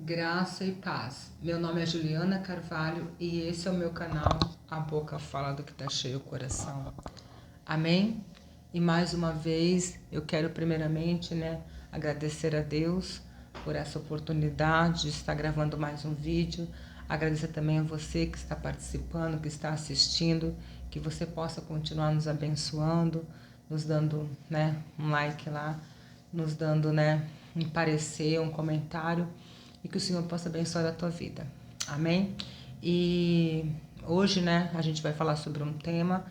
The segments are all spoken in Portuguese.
Graça e paz. Meu nome é Juliana Carvalho e esse é o meu canal A Boca Fala do que tá cheio o coração. Amém? E mais uma vez eu quero primeiramente, agradecer a Deus por essa oportunidade de estar gravando mais um vídeo. Agradecer também a você que está participando, que está assistindo, que você possa continuar nos abençoando, nos dando, um like lá, nos dando, um parecer, um comentário, e que o Senhor possa abençoar a tua vida. Amém? E hoje, a gente vai falar sobre um tema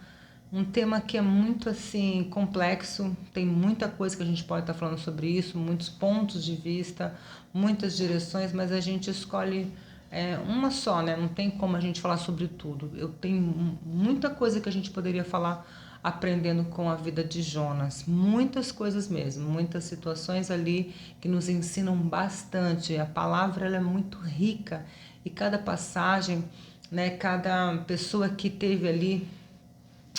que é muito assim complexo, tem muita coisa que a gente pode estar falando sobre isso, muitos pontos de vista, muitas direções, mas a gente escolhe uma só, não tem como a gente falar sobre tudo. Eu tenho muita coisa que a gente poderia falar aprendendo com a vida de Jonas, muitas coisas mesmo, muitas situações ali que nos ensinam bastante. A palavra ela é muito rica e cada passagem, cada pessoa que teve ali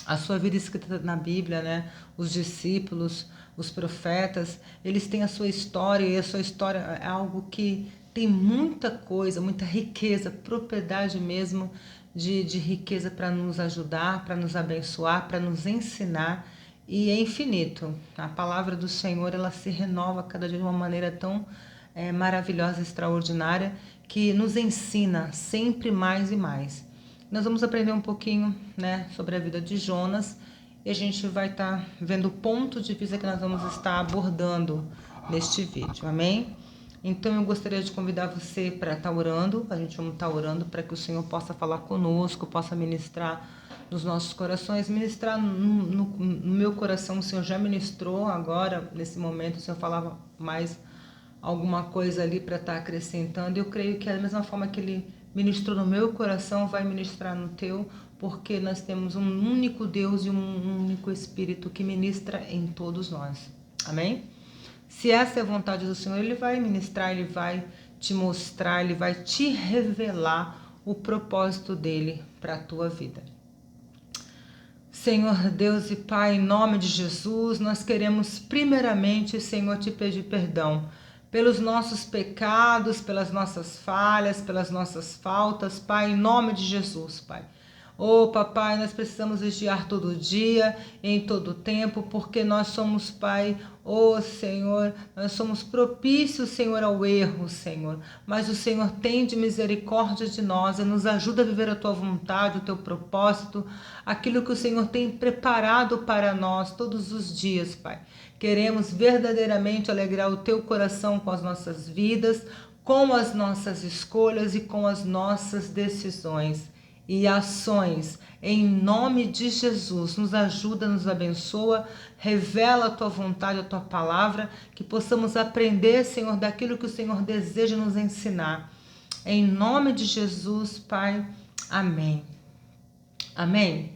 a sua vida escrita na Bíblia, os discípulos, os profetas, eles têm a sua história, e a sua história é algo que tem muita coisa, muita riqueza, propriedade mesmo de riqueza para nos ajudar, para nos abençoar, para nos ensinar, e é infinito. A palavra do Senhor, ela se renova cada dia de uma maneira tão maravilhosa, extraordinária, que nos ensina sempre mais e mais. Nós vamos aprender um pouquinho, sobre a vida de Jonas, e a gente vai estar vendo o ponto de vista que nós vamos estar abordando neste vídeo, amém? Então eu gostaria de convidar você para estar orando, a gente vai estar orando para que o Senhor possa falar conosco, possa ministrar nos nossos corações, ministrar no meu coração. O Senhor já ministrou agora, nesse momento, o Senhor falava mais alguma coisa ali para estar acrescentando. Eu creio que da mesma forma que Ele ministrou no meu coração, vai ministrar no teu, porque nós temos um único Deus e um único Espírito que ministra em todos nós. Amém? Se essa é a vontade do Senhor, Ele vai ministrar, Ele vai te mostrar, Ele vai te revelar o propósito dEle para a tua vida. Senhor Deus e Pai, em nome de Jesus, nós queremos primeiramente, Senhor, te pedir perdão pelos nossos pecados, pelas nossas falhas, pelas nossas faltas, Pai, em nome de Jesus, Pai. Oh, papai, nós precisamos vigiar todo dia, em todo tempo, porque nós somos, Pai, oh, Senhor, nós somos propícios, Senhor, ao erro, Senhor. Mas o Senhor tem de misericórdia de nós e nos ajuda a viver a Tua vontade, o Teu propósito, aquilo que o Senhor tem preparado para nós todos os dias, Pai. Queremos verdadeiramente alegrar o Teu coração com as nossas vidas, com as nossas escolhas e com as nossas decisões e ações, em nome de Jesus. Nos ajuda, nos abençoa, revela a Tua vontade, a Tua palavra, que possamos aprender, Senhor, daquilo que o Senhor deseja nos ensinar. Em nome de Jesus, Pai. Amém. Amém?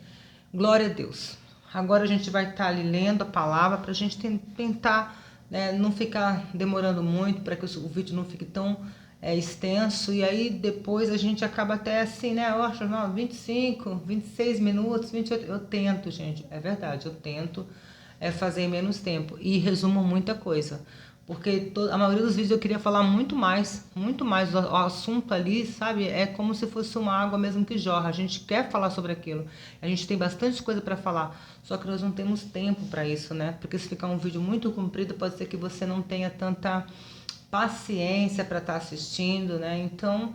Glória a Deus. Agora a gente vai estar ali lendo a palavra para a gente tentar, não ficar demorando muito, para que o vídeo não fique tão extenso, e aí depois a gente acaba até assim, eu acho, 25, 26 minutos, 28, eu tento, gente, é verdade, eu tento fazer em menos tempo, e resumo muita coisa, porque a maioria dos vídeos eu queria falar muito mais, o assunto ali, sabe, é como se fosse uma água mesmo que jorra, a gente quer falar sobre aquilo, a gente tem bastante coisa para falar, só que nós não temos tempo para isso, porque se ficar um vídeo muito comprido, pode ser que você não tenha tanta paciência para estar assistindo, então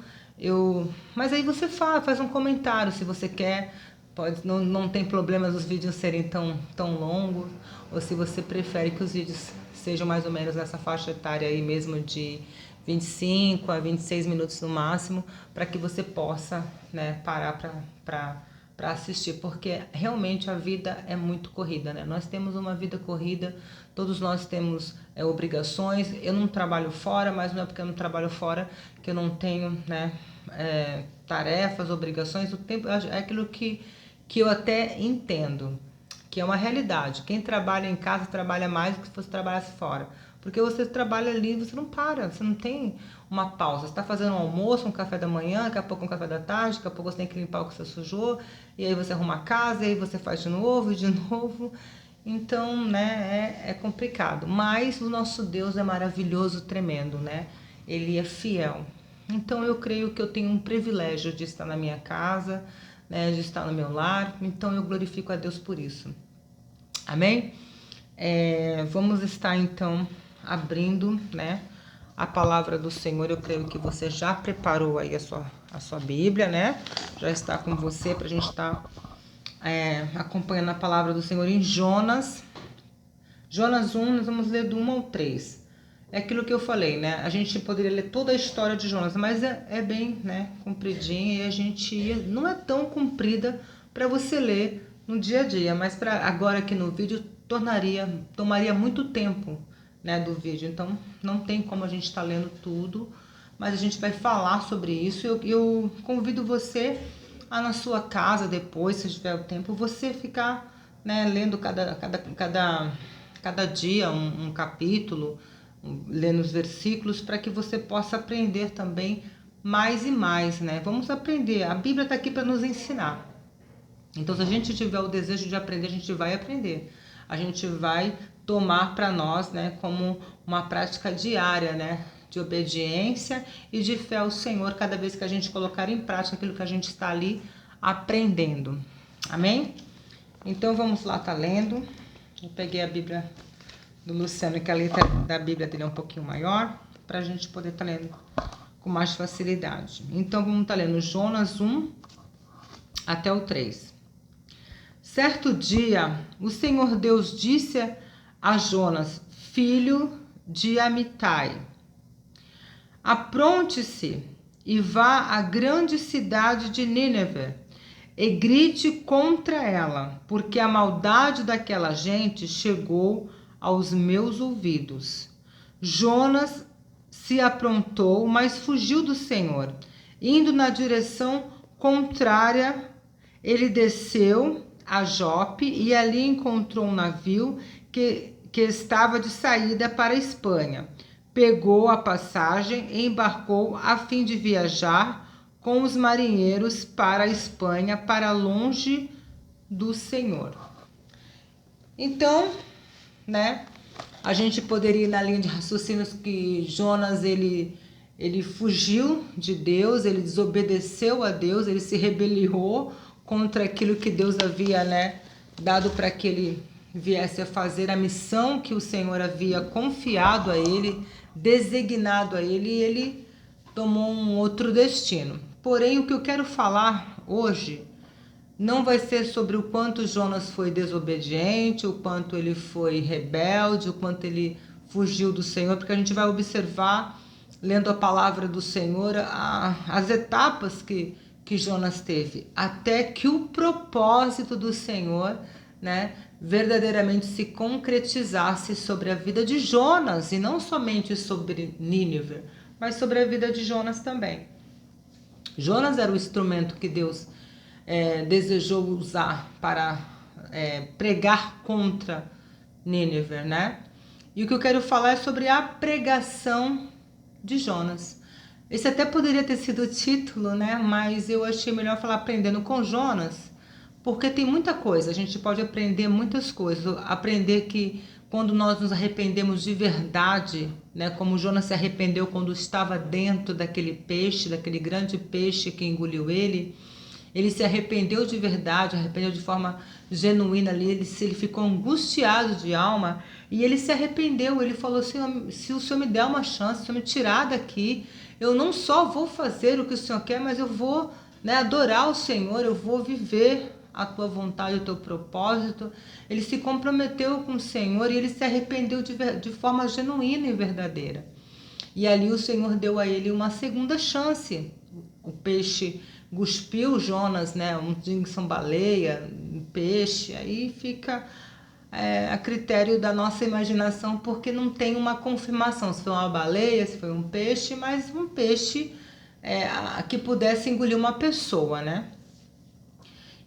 mas aí você faz um comentário se você quer, pode, não tem problema os vídeos serem tão longos, ou se você prefere que os vídeos sejam mais ou menos nessa faixa etária aí mesmo, de 25 a 26 minutos no máximo, para que você possa parar para assistir, porque realmente a vida é muito corrida, nós temos uma vida corrida, todos nós temos obrigações. Eu não trabalho fora, mas não é porque eu não trabalho fora que eu não tenho tarefas, obrigações. O tempo é aquilo que eu até entendo, que é uma realidade. Quem trabalha em casa trabalha mais do que se você trabalhasse fora, porque você trabalha ali, você não para, você não tem uma pausa. Você está fazendo um almoço, um café da manhã, daqui a pouco um café da tarde, daqui a pouco você tem que limpar o que você sujou, e aí você arruma a casa, e aí você faz de novo e de novo. Então, é complicado. Mas o nosso Deus é maravilhoso, tremendo, Ele é fiel. Então eu creio que eu tenho um privilégio de estar na minha casa, né, de estar no meu lar, então eu glorifico a Deus por isso. Amém? Vamos estar então abrindo, né, a palavra do Senhor. Eu creio que você já preparou aí a sua Bíblia, né? Já está com você para a gente estar acompanhando a palavra do Senhor em Jonas. Jonas 1, nós vamos ler do 1 ao 3. É aquilo que eu falei, né? A gente poderia ler toda a história de Jonas, mas é bem, né, compridinha, e a gente não é tão comprida para você ler no dia a dia, mas para agora aqui no vídeo tomaria muito tempo, né, do vídeo. Então não tem como a gente estar lendo tudo, mas a gente vai falar sobre isso. Eu convido você a na sua casa depois, se tiver o tempo, você ficar, né, lendo cada dia um capítulo, lendo os versículos, para que você possa aprender também mais e mais, né? Vamos aprender. A Bíblia está aqui para nos ensinar. Então, se a gente tiver o desejo de aprender, a gente vai aprender. A gente vai tomar para nós, né, como uma prática diária, né, de obediência e de fé ao Senhor, cada vez que a gente colocar em prática aquilo que a gente está ali aprendendo. Amém? Então, vamos lá, tá lendo. Eu peguei a Bíblia do Luciano, que a letra da Bíblia dele é um pouquinho maior, para a gente poder estar lendo com mais facilidade. Então, vamos estar lendo Jonas 1 até o 3. Certo dia, o Senhor Deus disse a Jonas, filho de Amitai: apronte-se e vá à grande cidade de Nínive e grite contra ela, porque a maldade daquela gente chegou aos meus ouvidos. Jonas se aprontou, mas fugiu do Senhor. Indo na direção contrária, ele desceu a Jope e ali encontrou um navio que estava de saída para a Espanha. Pegou a passagem e embarcou a fim de viajar com os marinheiros para a Espanha, para longe do Senhor. Então, né, a gente poderia ir na linha de raciocínios que Jonas, ele fugiu de Deus, ele desobedeceu a Deus, ele se rebeliou contra aquilo que Deus havia, né, dado para que ele viesse a fazer, a missão que o Senhor havia confiado a ele, designado a ele, e ele tomou um outro destino. Porém, o que eu quero falar hoje não vai ser sobre o quanto Jonas foi desobediente, o quanto ele foi rebelde, o quanto ele fugiu do Senhor, porque a gente vai observar, lendo a palavra do Senhor, as etapas que Jonas teve, até que o propósito do Senhor, né, verdadeiramente se concretizasse sobre a vida de Jonas, e não somente sobre Nínive, mas sobre a vida de Jonas também. Jonas era o instrumento que Deus desejou usar para pregar contra Nínive, né? E o que eu quero falar é sobre a pregação de Jonas. Esse até poderia ter sido o título, né? Mas eu achei melhor falar aprendendo com Jonas, porque tem muita coisa, a gente pode aprender muitas coisas. Aprender que quando nós nos arrependemos de verdade, né, como Jonas se arrependeu quando estava dentro daquele peixe, daquele grande peixe que engoliu ele se arrependeu de verdade, arrependeu de forma genuína ali, ele ficou angustiado de alma e ele se arrependeu. Ele falou assim: se o Senhor me der uma chance, se o Senhor me tirar daqui, eu não só vou fazer o que o Senhor quer, mas eu vou, né, adorar o Senhor, eu vou viver a tua vontade, o teu propósito. Ele se comprometeu com o Senhor e ele se arrependeu de forma genuína e verdadeira. E ali o Senhor deu a ele uma segunda chance. O peixe cuspiu Jonas, né? Uns dizem que são baleia, peixe, aí fica a critério da nossa imaginação, porque não tem uma confirmação se foi uma baleia, se foi um peixe, mas um peixe que pudesse engolir uma pessoa, né?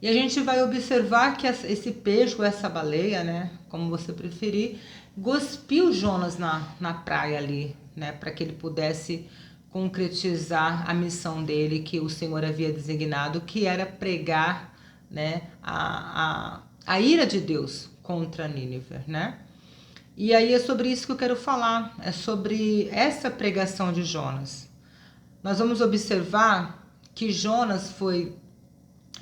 E a gente vai observar que esse peixe ou essa baleia, né, como você preferir, cuspiu Jonas na praia ali, né, para que ele pudesse concretizar a missão dele que o Senhor havia designado, que era pregar, né, a ira de Deus contra Nínive, né? E aí é sobre isso que eu quero falar, é sobre essa pregação de Jonas. nós vamos observar que Jonas foi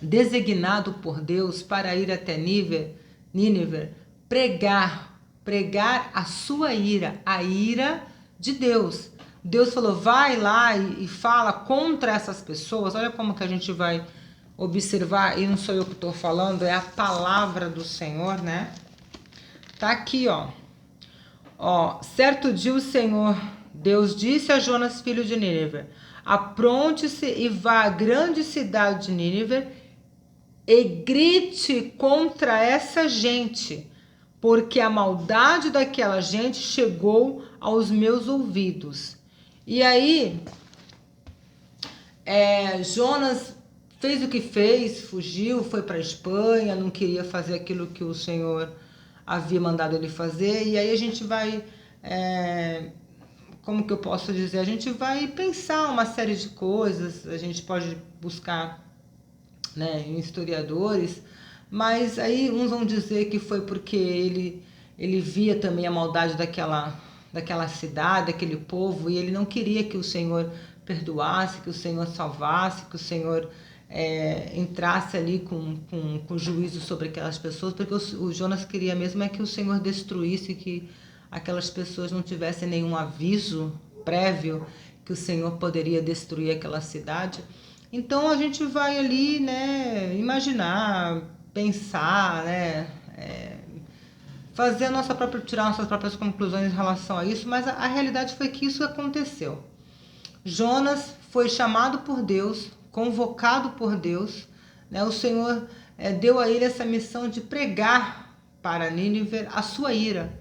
designado por Deus para ir até Nínive, pregar a sua ira, a ira de Deus. Deus falou, vai lá e fala contra essas pessoas. Olha como que a gente vai observar, e não sou eu que estou falando, é a palavra do Senhor, né? Tá aqui, ó. Certo dia o Senhor, Deus disse a Jonas, filho de Nínive, apronte-se e vá à grande cidade de Nínive e grite contra essa gente, porque a maldade daquela gente chegou aos meus ouvidos. E aí, Jonas fez o que fez, fugiu, foi para a Espanha, não queria fazer aquilo que o Senhor havia mandado ele fazer. E aí a gente vai, como que eu posso dizer? A gente vai pensar uma série de coisas, a gente pode buscar, né, em historiadores, mas aí uns vão dizer que foi porque ele via também a maldade daquela cidade, daquele povo, e ele não queria que o Senhor perdoasse, que o Senhor salvasse, que o Senhor entrasse ali com juízo sobre aquelas pessoas, porque o Jonas queria mesmo é que o Senhor destruísse, que aquelas pessoas não tivessem nenhum aviso prévio que o Senhor poderia destruir aquela cidade. Então a gente vai ali, né, imaginar, pensar, né, fazer tirar nossas próprias conclusões em relação a isso, mas a realidade foi que isso aconteceu. Jonas foi chamado por Deus, convocado por Deus, né, o Senhor deu a ele essa missão de pregar para Nínive a sua ira.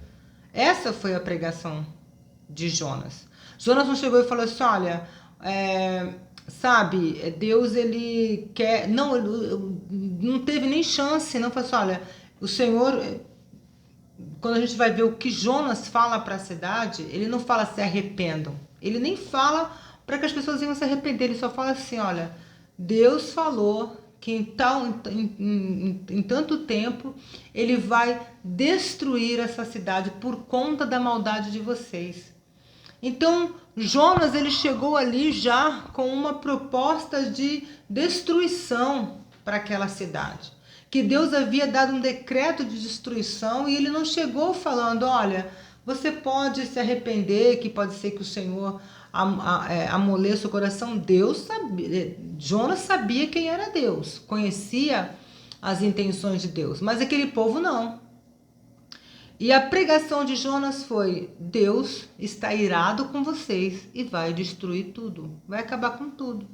Essa foi a pregação de Jonas. Jonas não chegou e falou assim, olha, sabe, Deus ele quer, não teve nem chance, não falou assim, olha, o Senhor, quando a gente vai ver o que Jonas fala para a cidade, ele não fala se arrependam, ele nem fala para que as pessoas venham se arrepender, ele só fala assim, olha, Deus falou que em tanto tempo ele vai destruir essa cidade por conta da maldade de vocês. Então Jonas ele chegou ali já com uma proposta de destruição para aquela cidade, que Deus havia dado um decreto de destruição, e ele não chegou falando, olha, você pode se arrepender, que pode ser que o Senhor amoleça o coração. Deus sabia, Jonas sabia quem era Deus, conhecia as intenções de Deus, mas aquele povo não. E a pregação de Jonas foi, Deus está irado com vocês e vai destruir tudo, vai acabar com tudo.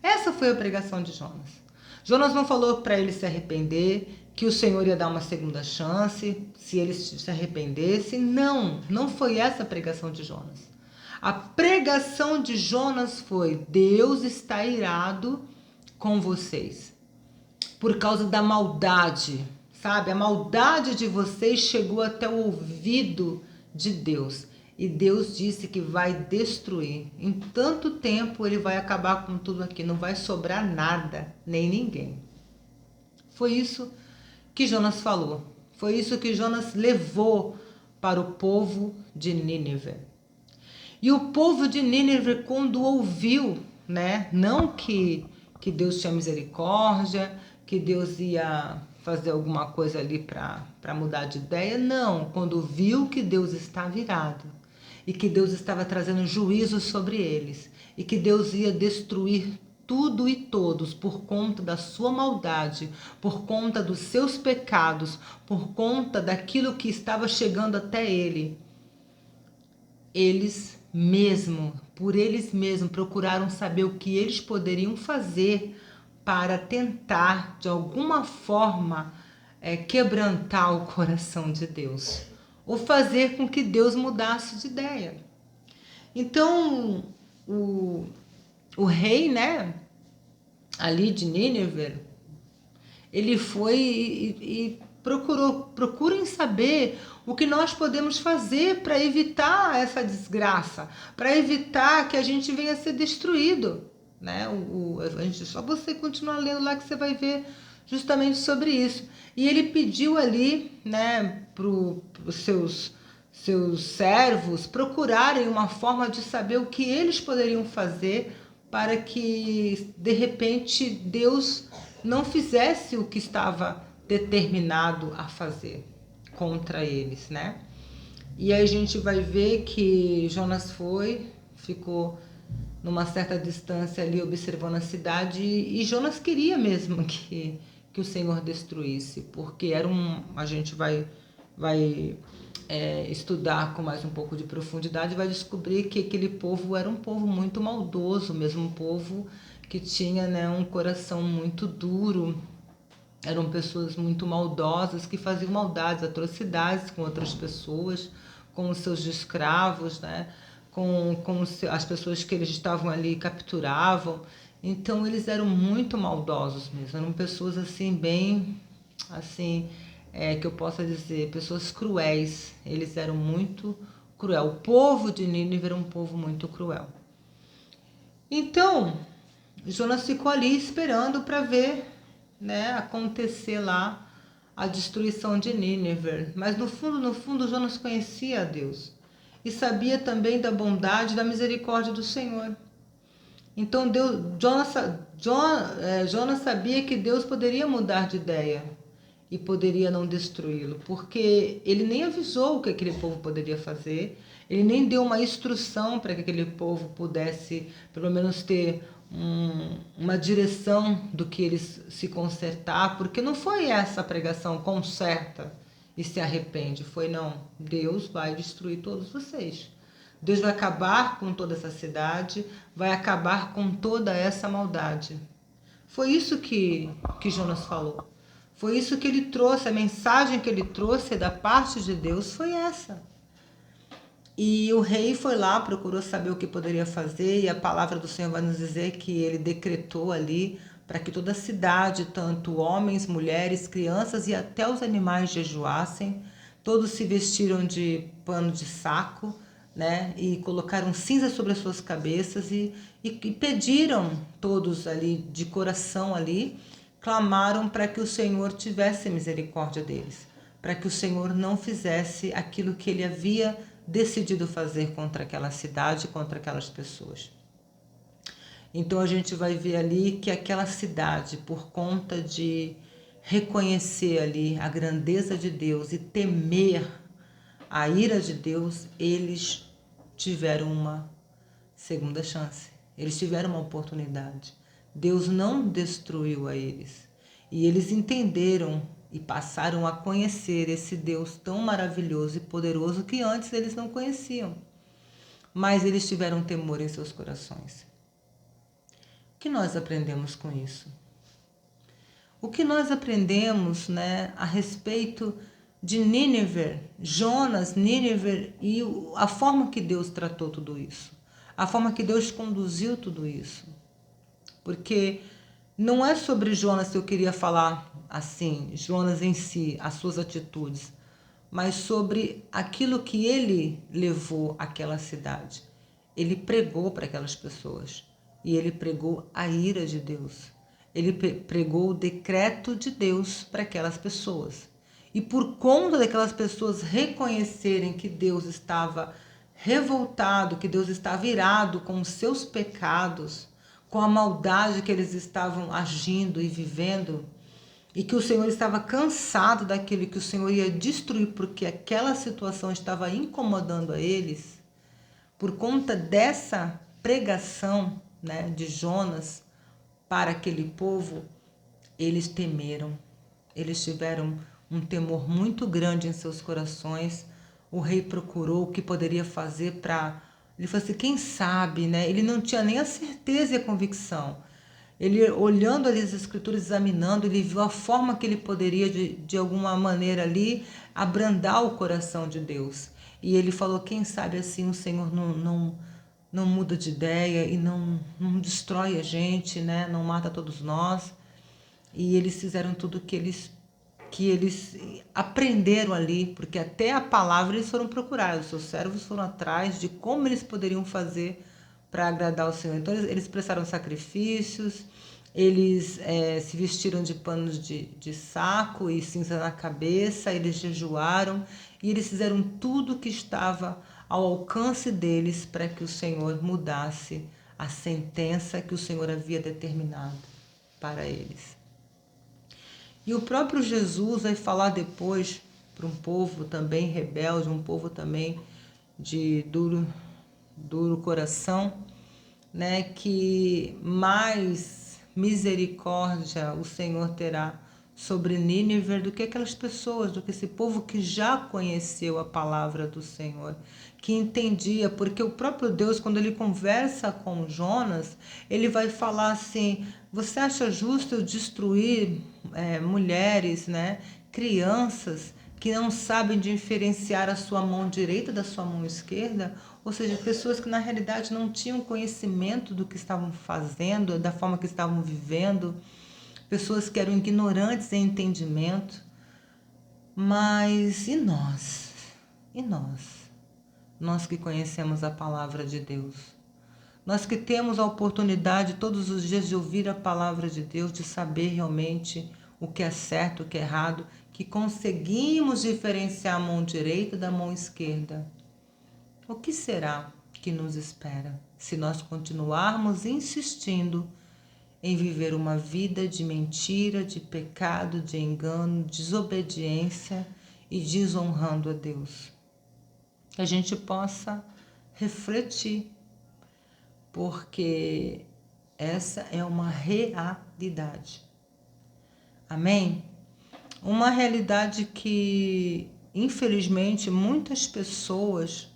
Essa foi a pregação de Jonas. Jonas não falou para ele se arrepender, que o Senhor ia dar uma segunda chance, se ele se arrependesse. Não foi essa a pregação de Jonas. A pregação de Jonas foi, Deus está irado com vocês, por causa da maldade, sabe? A maldade de vocês chegou até o ouvido de Deus. E Deus disse que vai destruir. Em tanto tempo ele vai acabar com tudo aqui. Não vai sobrar nada, nem ninguém. Foi isso que Jonas falou. Foi isso que Jonas levou para o povo de Nínive. E o povo de Nínive, quando ouviu, né? Não que Deus tinha misericórdia, que Deus ia fazer alguma coisa ali para mudar de ideia. Não, quando viu que Deus estava irado e que Deus estava trazendo juízo sobre eles e que Deus ia destruir tudo e todos por conta da sua maldade, por conta dos seus pecados, por conta daquilo que estava chegando até ele, por eles mesmos, procuraram saber o que eles poderiam fazer para tentar, de alguma forma, quebrantar o coração de Deus, ou fazer com que Deus mudasse de ideia. Então, o rei, né, ali de Nínive, ele foi e procurem saber o que nós podemos fazer para evitar essa desgraça, para evitar que a gente venha a ser destruído. Né? Só você continuar lendo lá que você vai ver justamente sobre isso. E ele pediu ali, né, para os seus servos procurarem uma forma de saber o que eles poderiam fazer para que de repente Deus não fizesse o que estava determinado a fazer contra eles, né? E aí a gente vai ver que Jonas ficou numa certa distância ali observando a cidade, e Jonas queria mesmo que o Senhor destruísse, porque a gente vai estudar com mais um pouco de profundidade, vai descobrir que aquele povo era um povo muito maldoso, mesmo um povo que tinha, né, um coração muito duro. Eram pessoas muito maldosas que faziam maldades, atrocidades com outras pessoas, com os seus escravos, né? com as pessoas que eles estavam ali capturavam. Então eles eram muito maldosos mesmo, eram pessoas assim bem, assim, que eu possa dizer, pessoas cruéis. Eles eram muito cruel. O povo de Nínive era um povo muito cruel. Então Jonas ficou ali esperando para ver, né, acontecer lá a destruição de Nínive. Mas no fundo, Jonas conhecia a Deus e sabia também da bondade e da misericórdia do Senhor. Então Jonas sabia que Deus poderia mudar de ideia e poderia não destruí-lo, porque ele nem avisou o que aquele povo poderia fazer, ele nem deu uma instrução para que aquele povo pudesse, pelo menos, ter uma direção do que eles se consertar, porque não foi essa a pregação: conserta e se arrepende. Foi: não, Deus vai destruir todos vocês. Deus vai acabar com toda essa cidade, vai acabar com toda essa maldade. Foi isso que Jonas falou. Foi isso que ele trouxe, a mensagem que ele trouxe da parte de Deus foi essa. E o rei foi lá, procurou saber o que poderia fazer, e a palavra do Senhor vai nos dizer que ele decretou ali para que toda a cidade, tanto homens, mulheres, crianças e até os animais jejuassem. Todos se vestiram de pano de saco, né? E colocaram cinza sobre as suas cabeças e pediram todos ali, de coração ali, clamaram para que o Senhor tivesse misericórdia deles, para que o Senhor não fizesse aquilo que ele havia decidido fazer contra aquela cidade, contra aquelas pessoas. Então a gente vai ver ali que aquela cidade, por conta de reconhecer ali a grandeza de Deus e temer a ira de Deus, eles tiveram uma segunda chance. Eles tiveram uma oportunidade. Deus não destruiu a eles. E eles entenderam e passaram a conhecer esse Deus tão maravilhoso e poderoso que antes eles não conheciam. Mas eles tiveram temor em seus corações. O que nós aprendemos com isso? O que nós aprendemos, né, a respeito de Nínive, Jonas, Nínive, e a forma que Deus tratou tudo isso, a forma que Deus conduziu tudo isso? Porque não é sobre Jonas que eu queria falar assim, Jonas em si, as suas atitudes, mas sobre aquilo que ele levou àquela cidade. Ele pregou para aquelas pessoas e ele pregou a ira de Deus. Ele pregou o decreto de Deus para aquelas pessoas. E por conta daquelas pessoas reconhecerem que Deus estava revoltado, que Deus estava irado com os seus pecados, com a maldade que eles estavam agindo e vivendo, e que o Senhor estava cansado daquilo, que o Senhor ia destruir porque aquela situação estava incomodando a eles, por conta dessa pregação, né, de Jonas para aquele povo, eles temeram, eles tiveram um temor muito grande em seus corações. O rei procurou o que poderia fazer para... Ele falou assim, quem sabe, né? Ele não tinha nem a certeza e a convicção. Ele, olhando ali as escrituras, examinando, ele viu a forma que ele poderia, de alguma maneira ali, abrandar o coração de Deus. E ele falou, quem sabe assim o Senhor não muda de ideia e não destrói a gente, né? Não mata todos nós. E eles fizeram tudo que eles aprenderam ali, porque até a palavra eles foram procurar, os seus servos foram atrás de como eles poderiam fazer para agradar o Senhor. Então eles prestaram sacrifícios, eles se vestiram de panos de saco e cinza na cabeça, eles jejuaram e eles fizeram tudo que estava ao alcance deles para que o Senhor mudasse a sentença que o Senhor havia determinado para eles. E o próprio Jesus vai falar depois para um povo também rebelde, um povo também de duro coração, né, que mais misericórdia o Senhor terá sobre Nínive do que aquelas pessoas, do que esse povo que já conheceu a palavra do Senhor, que entendia, porque o próprio Deus, quando ele conversa com Jonas, ele vai falar assim: você acha justo eu destruir mulheres, né, crianças que não sabem diferenciar a sua mão direita da sua mão esquerda? Ou seja, pessoas que na realidade não tinham conhecimento do que estavam fazendo, da forma que estavam vivendo, pessoas que eram ignorantes em entendimento. Mas e nós? E nós? Nós que conhecemos a palavra de Deus. Nós que temos a oportunidade todos os dias de ouvir a palavra de Deus, de saber realmente o que é certo, o que é errado, que conseguimos diferenciar a mão direita da mão esquerda. O que será que nos espera se nós continuarmos insistindo em viver uma vida de mentira, de pecado, de engano, desobediência e desonrando a Deus? Que a gente possa refletir, porque essa é uma realidade. Amém? Uma realidade que, infelizmente, muitas pessoas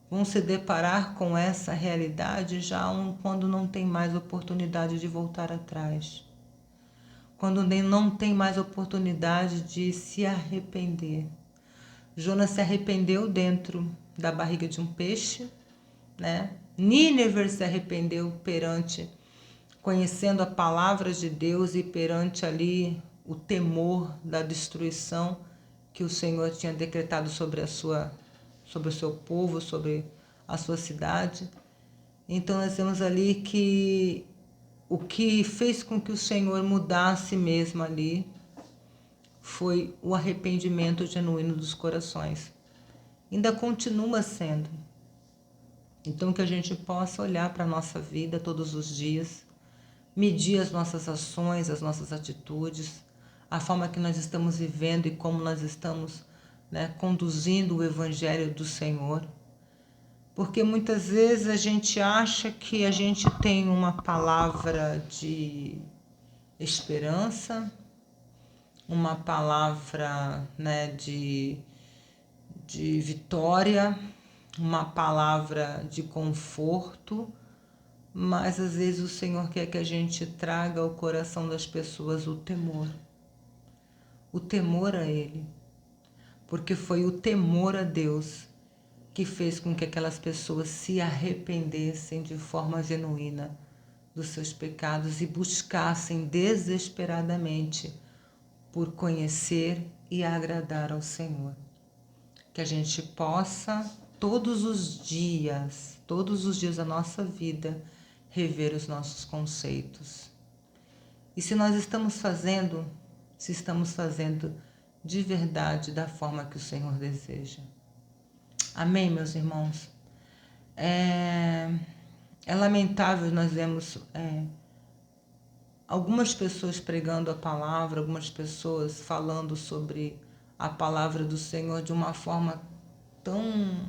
vão se deparar com essa realidade já quando não tem mais oportunidade de voltar atrás. Quando não tem mais oportunidade de se arrepender. Jonas se arrependeu dentro da barriga de um peixe, né? Nínive se arrependeu conhecendo a palavra de Deus e perante ali o temor da destruição que o Senhor tinha decretado sobre o seu povo, sobre a sua cidade. Então nós vemos ali que o que fez com que o Senhor mudasse mesmo ali foi o arrependimento genuíno dos corações. Ainda continua sendo. Então que a gente possa olhar para a nossa vida todos os dias, medir as nossas ações, as nossas atitudes, a forma que nós estamos vivendo e como nós estamos, né, conduzindo o Evangelho do Senhor. Porque muitas vezes a gente acha que a gente tem uma palavra de esperança, uma palavra, né, de vitória, uma palavra de conforto, mas às vezes o Senhor quer que a gente traga ao coração das pessoas o temor a Ele, porque foi o temor a Deus que fez com que aquelas pessoas se arrependessem de forma genuína dos seus pecados e buscassem desesperadamente por conhecer e agradar ao Senhor. Que a gente possa todos os dias da nossa vida, rever os nossos conceitos. E se nós estamos fazendo, de verdade da forma que o Senhor deseja. Amém, meus irmãos? É lamentável nós vemos algumas pessoas pregando a palavra, algumas pessoas falando sobre a palavra do Senhor de uma forma tão,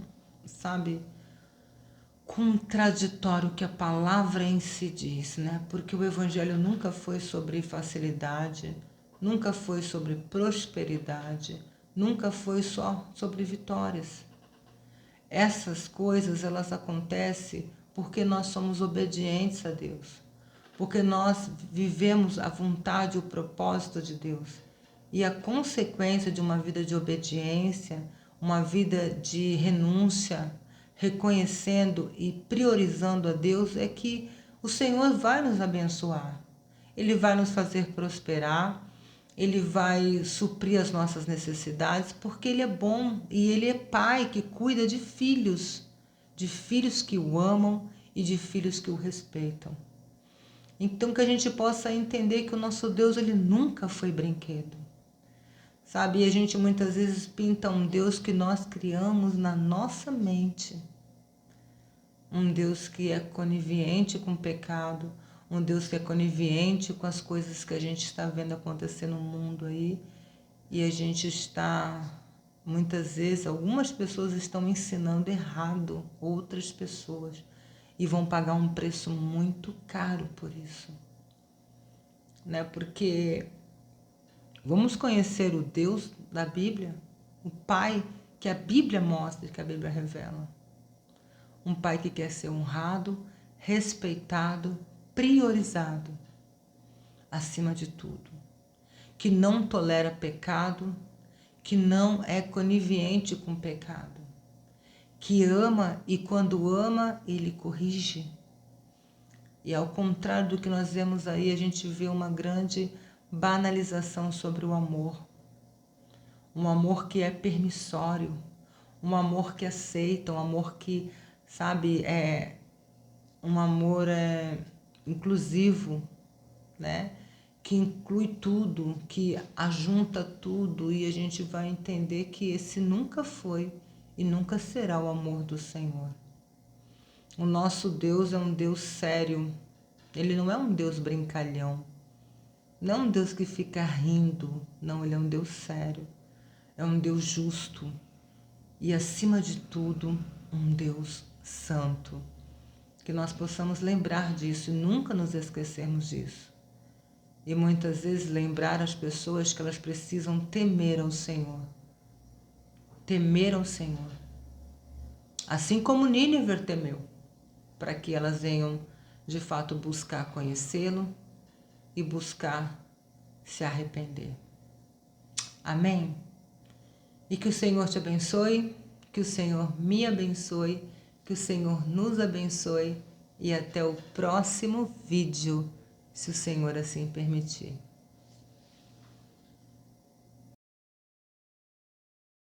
contraditório que a palavra em si diz, né? Porque o Evangelho nunca foi sobre facilidade, nunca foi sobre prosperidade, nunca foi só sobre vitórias. Essas coisas, elas acontecem porque nós somos obedientes a Deus, porque nós vivemos a vontade e o propósito de Deus. E a consequência de uma vida de obediência, uma vida de renúncia, reconhecendo e priorizando a Deus, é que o Senhor vai nos abençoar. Ele vai nos fazer prosperar, Ele vai suprir as nossas necessidades, porque Ele é bom e Ele é Pai que cuida de filhos que o amam e de filhos que o respeitam. Então que a gente possa entender que o nosso Deus, Ele nunca foi brinquedo. E a gente muitas vezes pinta um Deus que nós criamos na nossa mente. um Deus que é conivente com o pecado, um Deus que é conivente com as coisas que a gente está vendo acontecer no mundo aí, e a gente está, muitas vezes, algumas pessoas estão ensinando errado outras pessoas e vão pagar um preço muito caro por isso, né? Porque vamos conhecer o Deus da Bíblia, o Pai que a Bíblia mostra, que a Bíblia revela. Um Pai que quer ser honrado, respeitado, priorizado, acima de tudo. Que não tolera pecado, que não é conivente com o pecado. Que ama e quando ama, ele corrige. E ao contrário do que nós vemos aí, a gente vê uma grande banalização sobre o amor. Um amor que é permissório, um amor que aceita, um amor que, sabe, é um amor inclusivo, né? Que inclui tudo, que ajunta tudo, e a gente vai entender que esse nunca foi e nunca será o amor do Senhor. O nosso Deus é um Deus sério, ele não é um Deus brincalhão, não é um Deus que fica rindo, não, ele é um Deus sério, é um Deus justo e, acima de tudo, um Deus santo. Que nós possamos lembrar disso e nunca nos esquecermos disso. E muitas vezes lembrar as pessoas que elas precisam temer ao Senhor. Temer ao Senhor. Assim como Nínive temeu, para que elas venham de fato buscar conhecê-lo e buscar se arrepender. Amém? E que o Senhor te abençoe, que o Senhor me abençoe, que o Senhor nos abençoe e até o próximo vídeo, se o Senhor assim permitir.